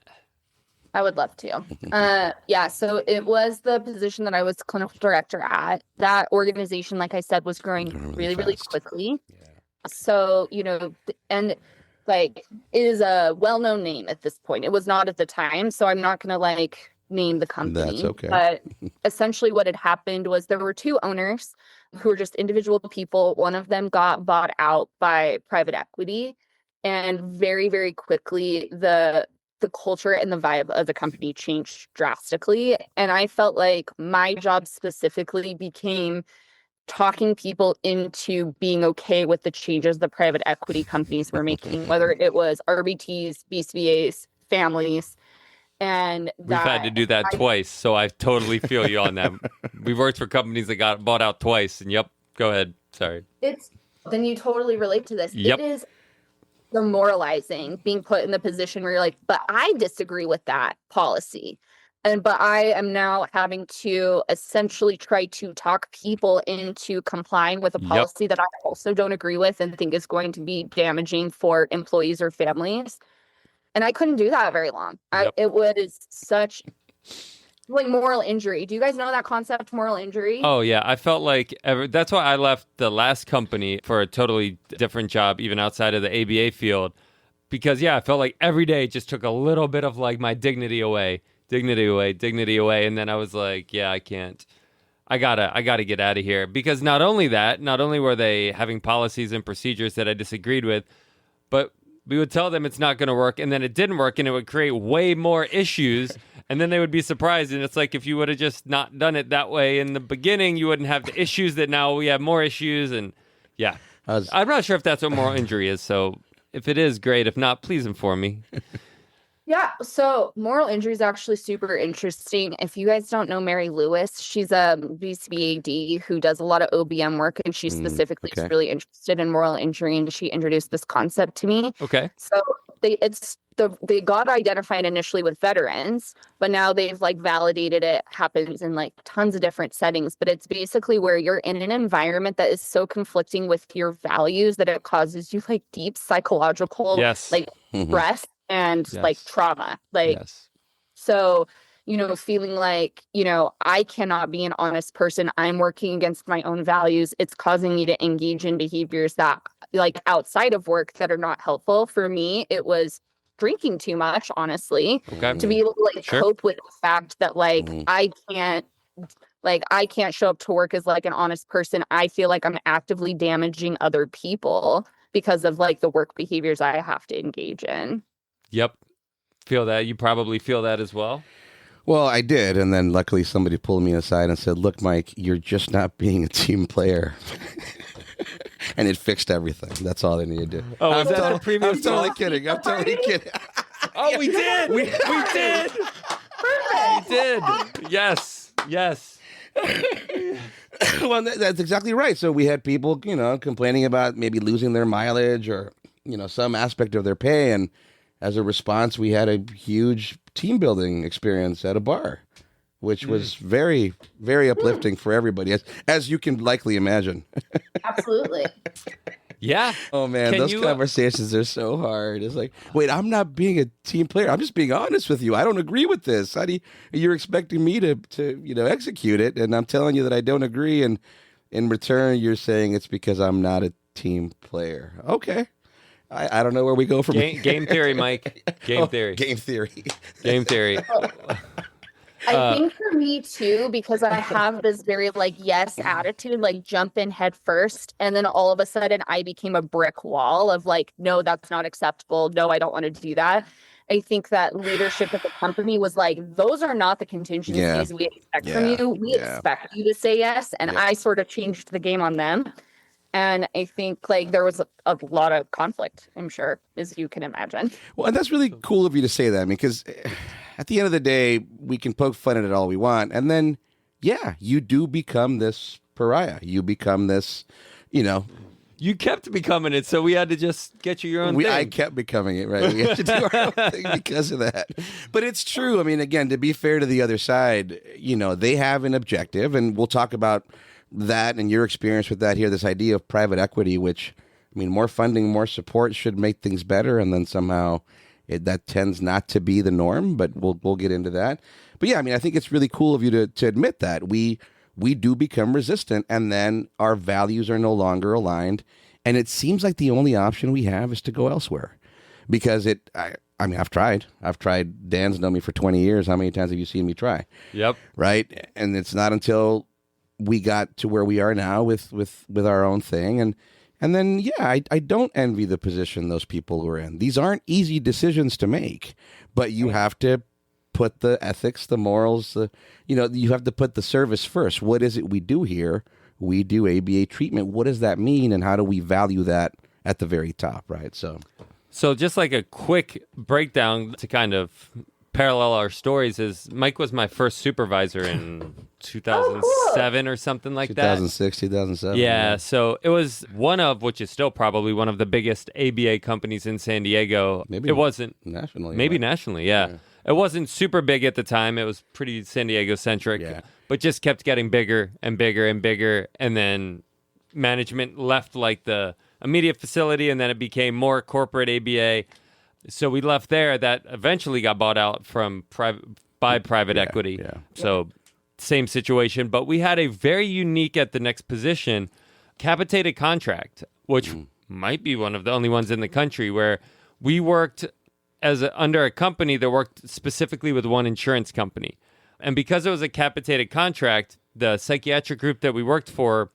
I would love to. So it was the position that I was clinical director at. That organization, like I said, was growing really, really quickly. Yeah. So, and like it is a well-known name at this point. It was not at the time, so I'm not going to name the company. That's okay. But essentially what had happened was there were two owners who were just individual people. One of them got bought out by private equity. And very, very quickly, the culture and the vibe of the company changed drastically. And I felt like my job specifically became talking people into being okay with the changes the private equity companies were making, whether it was RBTs, BCBAs, families. And we've had to do that twice. So I totally feel you on that. We've worked for companies that got bought out twice. And yep, go ahead. Sorry. Then you totally relate to this. Yep. It is demoralizing being put in the position where you're like, but I disagree with that policy. But I am now having to essentially try to talk people into complying with a policy that I also don't agree with and think is going to be damaging for employees or families. And I couldn't do that very long. It was such moral injury. Do you guys know that concept, moral injury? Oh, yeah. I felt like that's why I left the last company for a totally different job, even outside of the ABA field. Because, I felt like every day it just took a little bit of my dignity away. And then I was like, I can't. I gotta get out of here. Because not only were they having policies and procedures that I disagreed with, but we would tell them it's not going to work, and then it didn't work, and it would create way more issues, and then they would be surprised. And it's like, if you would have just not done it that way in the beginning, you wouldn't have the issues that now we have more issues. And I'm not sure if that's what moral injury is. So if it is, great. If not, please inform me. Yeah, so moral injury is actually super interesting. If you guys don't know Mary Lewis, she's a BCBAD who does a lot of OBM work, and she specifically is really interested in moral injury, and she introduced this concept to me. Okay. So they got identified initially with veterans, but now they've validated it happens in tons of different settings. But it's basically where you're in an environment that is so conflicting with your values that it causes you deep psychological stress. And trauma, so, feeling I cannot be an honest person. I'm working against my own values. It's causing me to engage in behaviors that outside of work that are not helpful for me. It was drinking too much, honestly, to be able to cope with the fact that I can't show up to work as an honest person. I feel like I'm actively damaging other people because of the work behaviors I have to engage in. Yep. Feel that. You probably feel that as well. Well, I did. And then luckily somebody pulled me aside and said, look, Mike, you're just not being a team player. And it fixed everything. That's all they need to do. Oh, was that the previous I'm totally kidding. Oh, we did. We did. We did. Yes. Well, that's exactly right. So we had people, complaining about maybe losing their mileage or, some aspect of their pay. And as a response, we had a huge team building experience at a bar, which was very, very uplifting for everybody, as you can likely imagine. Absolutely. Yeah. Oh, man, those conversations are so hard. It's like, wait, I'm not being a team player. I'm just being honest with you. I don't agree with this. You're expecting me to execute it, and I'm telling you that I don't agree, and in return, you're saying it's because I'm not a team player. Okay. I don't know where we go from here. Game theory, Mike. Game theory. Game theory. Game theory. I think for me too, because I have this very yes attitude, jump in head first. And then all of a sudden I became a brick wall of no, that's not acceptable. No, I don't want to do that. I think that leadership at the company was like, those are not the contingencies we expect from you. We expect you to say yes. And I sort of changed the game on them. And I think like there was a lot of conflict, I'm sure, as you can imagine. Well, and that's really cool of you to say that, because at the end of the day, we can poke fun at it all we want. And then, you do become this pariah. You become this, You kept becoming it, so we had to just get you your own thing. I kept becoming it, right? We had to do our own thing because of that. But it's true. I mean, again, to be fair to the other side, they have an objective, and we'll talk about that and your experience with that here, this idea of private equity, which, I mean, more funding, more support should make things better, and then somehow that tends not to be the norm, but we'll get into that. But yeah, I mean, I think it's really cool of you to admit that. We do become resistant, and then our values are no longer aligned. And it seems like the only option we have is to go elsewhere, because I've tried. Dan's known me for 20 years. How many times have you seen me try? Yep. Right. And it's not until we got to where we are now with our own thing. And then, I don't envy the position those people were in. These aren't easy decisions to make, but you have to put the ethics, the morals, you have to put the service first. What is it we do here? We do ABA treatment. What does that mean? And how do we value that at the very top, right? So just like a quick breakdown to kind of parallel our stories is Mike was my first supervisor in 2007 or something like 2006, 2007. Yeah, so it was which is still probably one of the biggest ABA companies in San Diego. Maybe it wasn't nationally. Maybe nationally, yeah. It wasn't super big at the time. It was pretty San Diego centric, but just kept getting bigger and bigger and bigger. And then management left like the immediate facility, and then it became more corporate ABA. So we left there. That eventually got bought out by private equity. Yeah. So same situation, but we had a very unique at the next position, capitated contract, which might be one of the only ones in the country where we worked under a company that worked specifically with one insurance company. And because it was a capitated contract, the psychiatric group that we worked for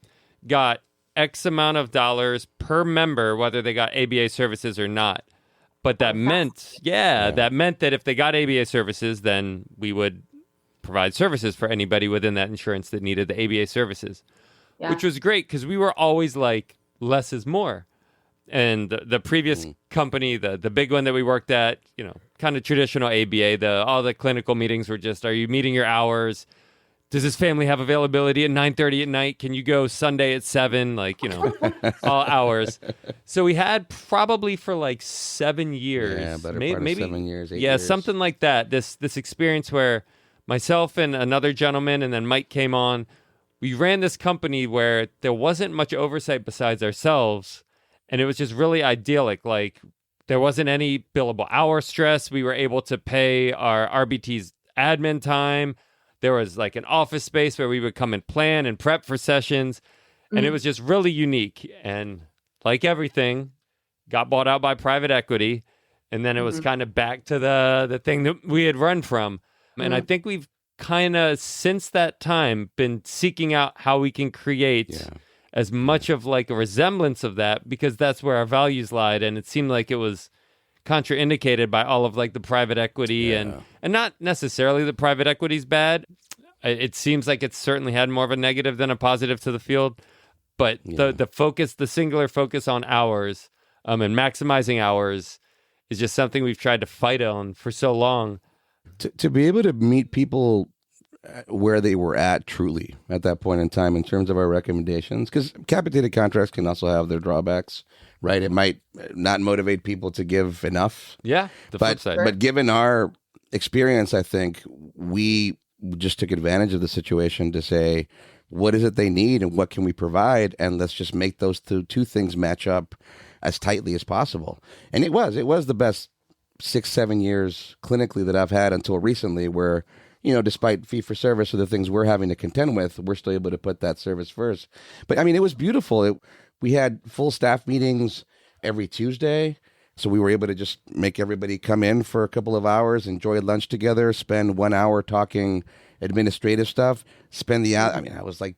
got X amount of dollars per member, whether they got ABA services or not. But that meant that if they got ABA services, then we would provide services for anybody within that insurance that needed the ABA services, which was great because we were always like, less is more. And the previous company, the big one that we worked at, kind of traditional ABA, all the clinical meetings were just, are you meeting your hours? Does this family have availability at 9:30 at night? Can you go Sunday at 7? Like, all hours. So we had probably for like 7 years. Yeah, better part of 7 years, 8 years. Yeah, something like that. This experience where myself and another gentleman, and then Mike came on, we ran this company where there wasn't much oversight besides ourselves. And it was just really idyllic. Like, there wasn't any billable hour stress. We were able to pay our RBTs admin time. There was like an office space where we would come and plan and prep for sessions. And it was just really unique. And like everything, got bought out by private equity. And then it was kind of back to the thing that we had run from. And I think we've kind of, since that time, been seeking out how we can create as much of like a resemblance of that, because that's where our values lied. And it seemed like it was contraindicated by all of like the private equity and not necessarily the private equity's bad. It seems like it's certainly had more of a negative than a positive to the field, but the focus, the singular focus on hours and maximizing hours is just something we've tried to fight on for so long. To be able to meet people where they were at truly at that point in time in terms of our recommendations, because capitated contracts can also have their drawbacks, right? It might not motivate people to give enough. Yeah, flip side. But given our experience, I think we just took advantage of the situation to say, what is it they need and what can we provide? And let's just make those two things match up as tightly as possible. And it was the best 6-7 years clinically that I've had until recently, where despite fee-for-service or the things we're having to contend with, we're still able to put that service first. But, I mean, it was beautiful. We had full staff meetings every Tuesday, so we were able to just make everybody come in for a couple of hours, enjoy lunch together, spend 1 hour talking administrative stuff, I was like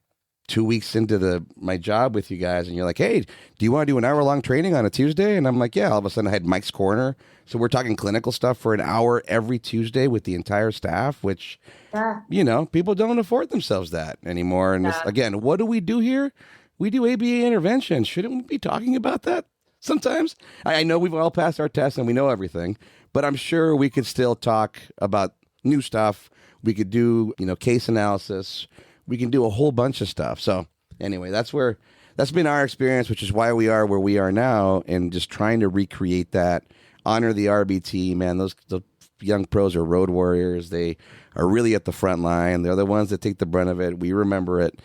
2 weeks into my job with you guys, and you're like, hey, do you want to do an hour-long training on a Tuesday? And I'm like, yeah. All of a sudden I had Mike's Corner. So we're talking clinical stuff for an hour every Tuesday with the entire staff, which, people don't afford themselves that anymore. And again, what do we do here? We do ABA intervention. Shouldn't we be talking about that sometimes? I know we've all passed our tests and we know everything, but I'm sure we could still talk about new stuff. We could do, case analysis. We can do a whole bunch of stuff. So anyway, that's been our experience, which is why we are where we are now, and just trying to recreate that, honor the RBT, man. The young pros are road warriors. They are really at the front line. They're the ones that take the brunt of it. We remember it.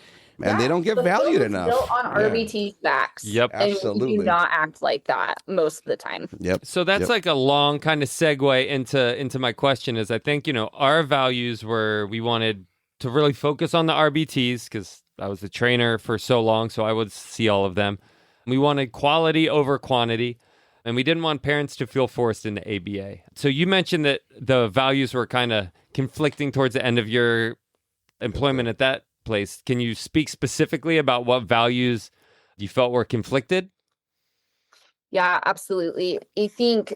And they don't get valued enough. Built on RBT backs. Yep, absolutely. And we do not act like that most of the time. Yep. So that's like a long kind of segue into my question is I think, our values were we wanted to really focus on the RBTs because I was the trainer for so long, so I would see all of them. We wanted quality over quantity, and we didn't want parents to feel forced into ABA. So you mentioned that the values were kind of conflicting towards the end of your employment at that place. Can you speak specifically about what values you felt were conflicted? Yeah, absolutely. I think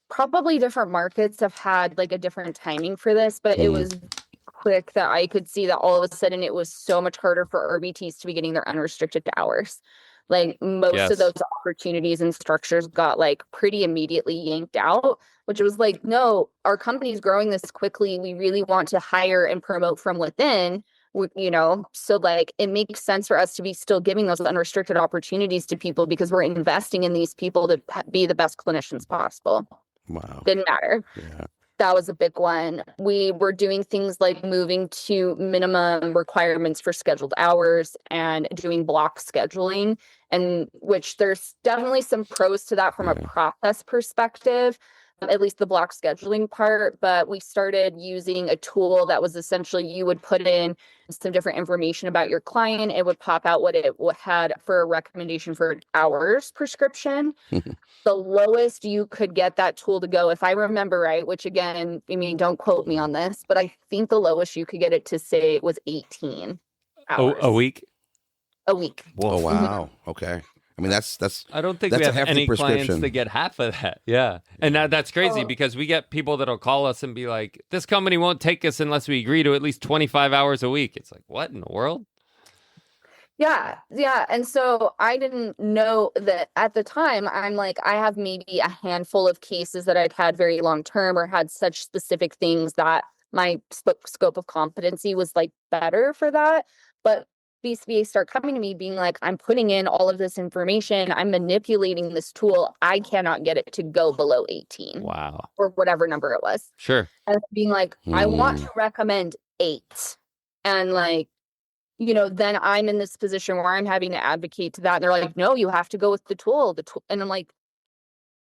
probably different markets have had like a different timing for this, but it was quick that I could see that all of a sudden it was so much harder for RBTs to be getting their unrestricted hours. Like most of those opportunities and structures got like pretty immediately yanked out, which was like, no, our company's growing this quickly. We really want to hire and promote from within, so like it makes sense for us to be still giving those unrestricted opportunities to people because we're investing in these people to be the best clinicians possible. Wow. Didn't matter. Yeah. That was a big one. We were doing things like moving to minimum requirements for scheduled hours and doing block scheduling, and which there's definitely some pros to that from a process perspective, at least the block scheduling part. But we started using a tool that was essentially you would put in some different information about your client. It would pop out what it had for a recommendation for hours prescription. The lowest you could get that tool to go, if I remember right, which again, don't quote me on this, but I think the lowest you could get it to say was 18 hours. A week? A week. Whoa, wow. Okay. I mean, that's I don't think that's we a have hefty any clients prescription. that get half of that. Yeah. And that's crazy because we get people that'll call us and be like, this company won't take us unless we agree to at least 25 hours a week. It's like, what in the world? Yeah. And so I didn't know that at the time. I'm like, I have maybe a handful of cases that I'd had very long term or had such specific things that my scope of competency was like better for that. But BCBA start coming to me being like, I'm putting in all of this information. I'm manipulating this tool. I cannot get it to go below 18. Wow. Or whatever number it was. Sure. And being like, I want to recommend 8. And like, then I'm in this position where I'm having to advocate to that. And they're like, no, you have to go with the tool. And I'm like,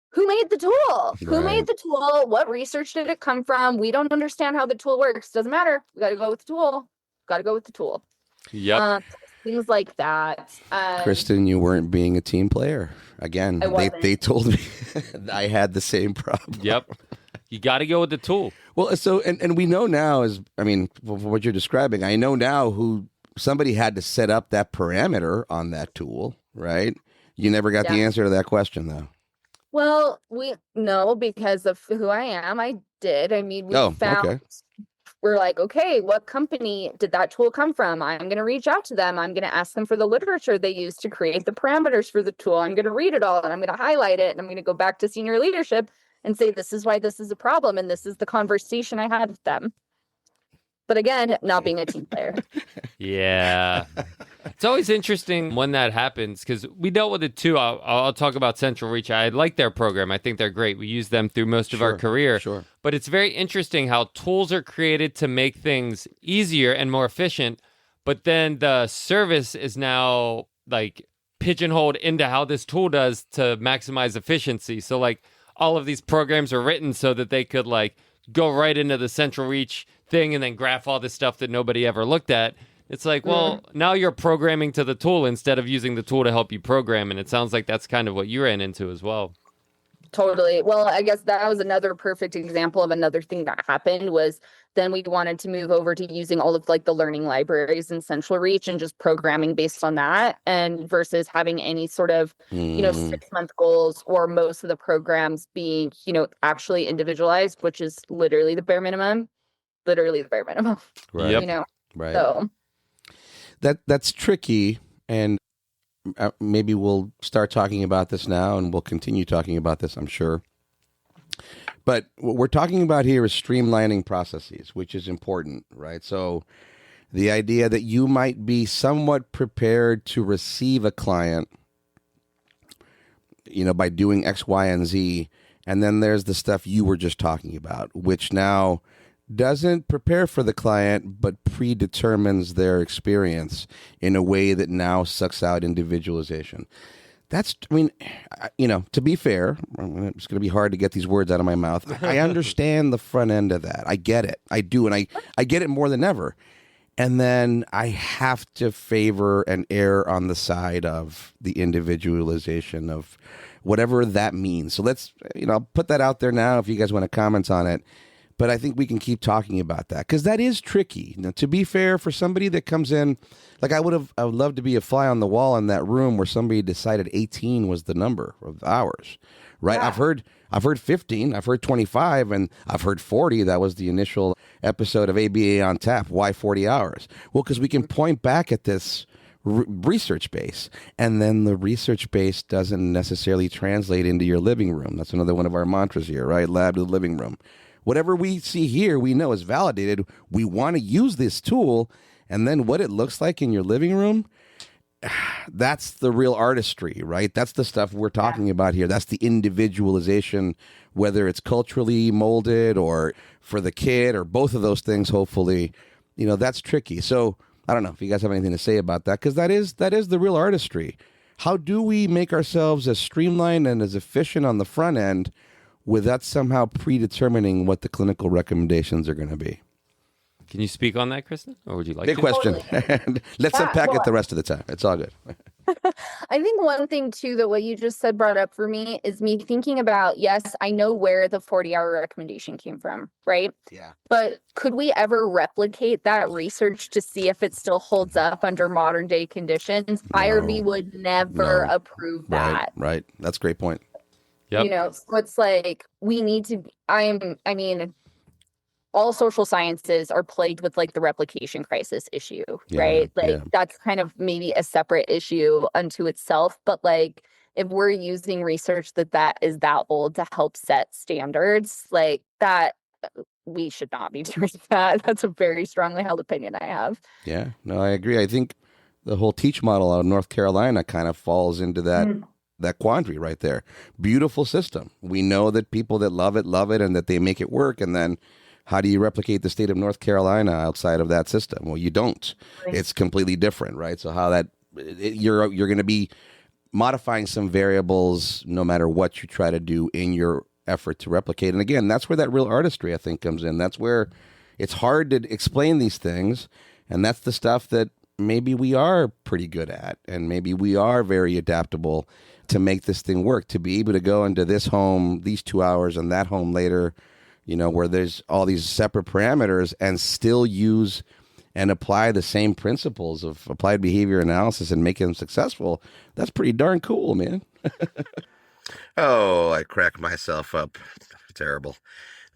who made the tool? Who made the tool? What research did it come from? We don't understand how the tool works. Doesn't matter. We got to go with the tool. Yep. Things like that. Kristen, you weren't being a team player. Again, they told me I had the same problem. Yep. You got to go with the tool. Well, so, and we know now for what you're describing, I know now who somebody had to set up that parameter on that tool, right? You never got the answer to that question, though. Well, we know because of who I am. I did. We found, we're like, okay, what company did that tool come from? I'm going to reach out to them. I'm going to ask them for the literature they used to create the parameters for the tool. I'm going to read it all and I'm going to highlight it. And I'm going to go back to senior leadership and say, this is why this is a problem. And this is the conversation I had with them. But again, not being a team player. Yeah. It's always interesting when that happens because we dealt with it too. I'll talk about Central Reach. I like their program. I think they're great. We use them through most of our career. Sure. But it's very interesting how tools are created to make things easier and more efficient. But then the service is now like pigeonholed into how this tool does to maximize efficiency. So like all of these programs are written so that they could like go right into the Central Reach thing and then graph all this stuff that nobody ever looked at. It's like, well, now you're programming to the tool instead of using the tool to help you program. And it sounds like that's kind of what you ran into as well. Totally. Well, I guess that was another perfect example of another thing that happened was then we wanted to move over to using all of like the learning libraries in Central Reach and just programming based on that and versus having any sort of, 6-month goals or most of the programs being, actually individualized, which is literally the bare minimum, Right. Yep. Right. So That's tricky. And maybe we'll start talking about this now and we'll continue talking about this, I'm sure. But what we're talking about here is streamlining processes, which is important, right? So the idea that you might be somewhat prepared to receive a client, by doing X, Y, and Z. And then there's the stuff you were just talking about, which now doesn't prepare for the client, but predetermines their experience in a way that now sucks out individualization. To be fair, it's going to be hard to get these words out of my mouth. I understand the front end of that. I get it. I do. And I get it more than ever. And then I have to favor and err on the side of the individualization of whatever that means. So let's, put that out there now if you guys want to comment on it. But I think we can keep talking about that because that is tricky. Now, to be fair, for somebody that comes in, like I would love to be a fly on the wall in that room where somebody decided 18 was the number of hours, right? Yeah. I've heard 15, I've heard 25, and I've heard 40. That was the initial episode of ABA on Tap. Why 40 hours? Well, because we can point back at this research base, and then the research base doesn't necessarily translate into your living room. That's another one of our mantras here, right? Lab to the living room. Whatever we see here, we know is validated. We want to use this tool, and then what it looks like in your living room, that's the real artistry, right? That's the stuff we're talking about here. That's the individualization, whether it's culturally molded or for the kid or both of those things, hopefully. That's tricky. So I don't know if you guys have anything to say about that, because that is the real artistry. How do we make ourselves as streamlined and as efficient on the front end without somehow predetermining what the clinical recommendations are going to be? Can you speak on that, Kristen? Or would you like Big to? question. Let's unpack it the rest of the time. It's all good. I think one thing, too, that what you just said brought up for me is me thinking about, yes, I know where the 40-hour recommendation came from, right? Yeah. But could we ever replicate that research to see if it still holds up under modern day conditions? No. IRB would never approve that. Right. That's a great point. Yep. So it's like we need to, all social sciences are plagued with like the replication crisis issue, right? That's kind of maybe a separate issue unto itself. But like, if we're using research that is that old to help set standards, like that, we should not be doing that. That's a very strongly held opinion I have. Yeah, no, I agree. I think the whole teach model out of North Carolina kind of falls into that. That quandary right there. Beautiful system. We know that people that love it, and that they make it work. And then how do you replicate the state of North Carolina outside of that system? Well, you don't. Right. It's completely different, right? So how you're going to be modifying some variables no matter what you try to do in your effort to replicate. And again, that's where that real artistry, I think, comes in. That's where it's hard to explain these things. And that's the stuff that maybe we are pretty good at. And maybe we are very adaptable to make this thing work, to be able to go into this home these 2 hours and that home later, where there's all these separate parameters and still use and apply the same principles of applied behavior analysis and make them successful. That's pretty darn cool, man. Oh, I crack myself up. Terrible.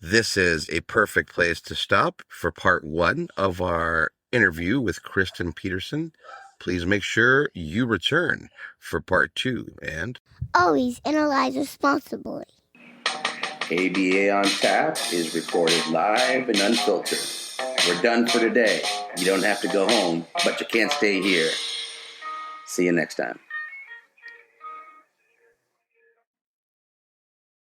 This is a perfect place to stop for part 1 of our interview with Kristyn Peterson. Please make sure you return for part 2 and always analyze responsibly. ABA on Tap is recorded live and unfiltered. We're done for today. You don't have to go home, but you can't stay here. See you next time.